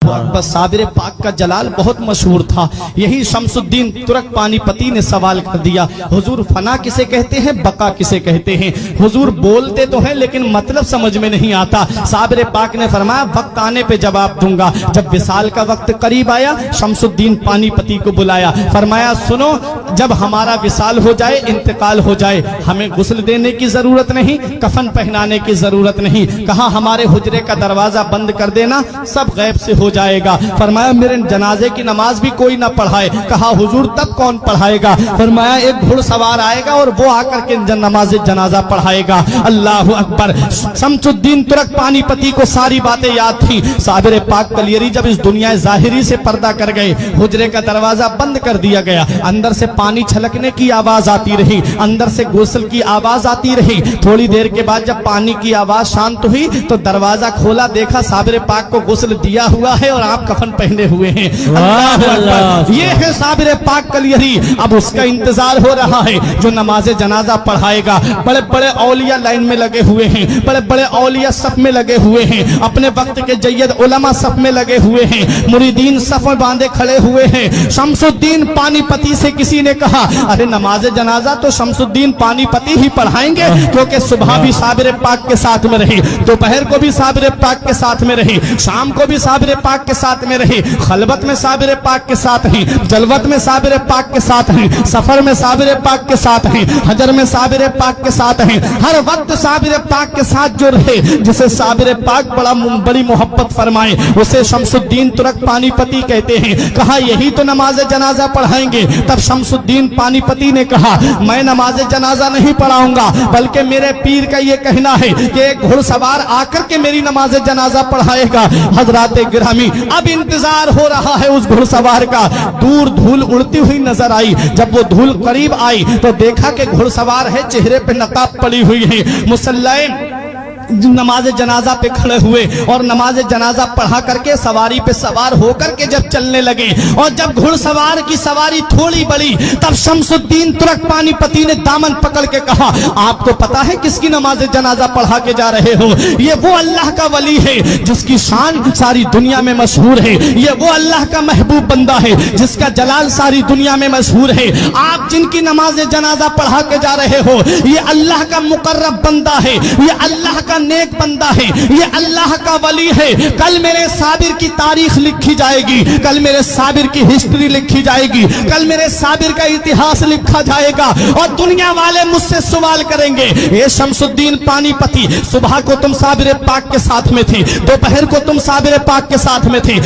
अकबर। साबिर पाक का जलाल बहुत मशहूर था। यही शमसुद्दीन तुर्क पानीपती ने सवाल कर दिया, हुजूर फना किसे कहते हैं, बका किसे कहते हैं? हुजूर बोलते तो हैं लेकिन मतलब समझ में नहीं आता। साबिर पाक ने फरमाया वक्त आने पे जवाब दूंगा। जब विसाल का वक्त करीब आया, शमसुद्दीन पानीपती को बुलाया, फरमाया सुनो, जब हमारा विसाल हो जाए, इंतकाल हो जाए, हमें गुस्ल देने की जरूरत नहीं, कफन पहनाने की जरूरत नहीं। कहा हमारे हुजरे का दरवाजा बंद कर देना, सब गैब से हो जाएगा। फरमाया मेरे जनाजे की नमाज भी कोई ना पढ़ाए। कहा हुजूर तब कौन पढ़ाएगा? फरमाया एक घुड़सवार आएगा और वो आकर के नमाज जनाजा पढ़ाएगा। अल्लाह अकबर। शमसुद्दीन तुर्क पानीपती को सारी बातें याद थी। साबिर पाक कलियरी जब इस दुनिया ज़ाहिरी से पर्दा कर गए, हुजरे का दरवाजा बंद कर दिया गया, अंदर से पानी छलकने की आवाज आती रही, अंदर से गुस्ल की आवाज आती रही। थोड़ी देर के बाद जब पानी की आवाज शांत हुई तो दरवाजा खोला, देखा साबिर पाक को गुस्ल दिया हुआ है और आप कफन पहने हुए हैं। ये है साबिर पाक कलियरी। अब उसका इंतजार हो रहा है जो नमाज जनाजा पढ़ाएगा। बड़े बड़े औलिया लाइन में लगे हुए हैं, बड़े बड़े औलिया सफ में लगे हुए हैं, अपने वक्त के जय्यद उलमा सफ में लगे हुए हैं, मुरीदीन सफ में बांधे खड़े हुए हैं। शमसुद्दीन पानीपती से किसी ने कहा अरे नमाज जनाजा तो शमसुद्दीन पानीपती ही पढ़ाएंगे, क्योंकि सुबह भी साबिर पाक के साथ में रही, दोपहर को भी साबिर पाक के साथ में रही, शाम को भी साबिर पाक के साथ में रही, खलबत में साबिर पाक के साथ ही, जलवत में साबिर पाक के साथ ही, सफर में साबिर पाक के साथ ही, हजर में साबिर पाक के साथ ही, हर वक्त साबिर पाक के साथ जो रहे, जिसे साबिर पाक बड़ी मोहब्बत फरमाए, उसे शमसुद्दीन तुर्क पानीपती कहते हैं। कहा यही तो नमाज जनाजा पढ़ाएंगे। तब शमसुद्दीन पानीपती ने कहा मैं नमाज जनाजा नहीं पढ़ाऊंगा, बल्कि मेरे पीर का ये कहना है कि एक घुड़सवार आकर के मेरी नमाज जनाजा पढ़ाएगा। हजरात गिरामी, अब इंतजार हो रहा है उस घुड़सवार का। दूर धूल उड़ती हुई नजर आई। जब वो धूल करीब आई तो देखा कि घुड़सवार है, चेहरे पे नकाब पड़ी हुई है, मुसल्लम नमाज जनाजा पे खड़े हुए और नमाज जनाजा पढ़ा करके सवारी पे सवार होकर के जब चलने लगे, और जब घुड़सवार की सवारी थोड़ी बड़ी, तब शमसुद्दीन तुर्क पानीपती ने दामन पकड़ के कहा आपको पता है किसकी नमाज जनाजा पढ़ा के जा रहे हो? ये वो अल्लाह का वली है जिसकी शान सारी दुनिया में मशहूर है, ये वो अल्लाह का महबूब बंदा है जिसका जलाल सारी दुनिया में मशहूर है। आप जिनकी नमाज जनाजा पढ़ा के जा रहे हो, ये अल्लाह का मुकर्रब बंदा है, ये अल्लाह का नेक बंदा है, ये अल्लाह का वली है। कल मेरे साबिर की तारीख लिखी जाएगी, कल मेरे साबिर की हिस्ट्री लिखी जाएगी, कल मेरे साबिर का इतिहास लिखा जाएगा और दुनिया वाले मुझसे सवाल करेंगे ये शमसुद्दीन पानीपती, सुबह को तुम साबिर पाक के साथ में थे, दोपहर को तुम साबिर पाक के साथ में थे,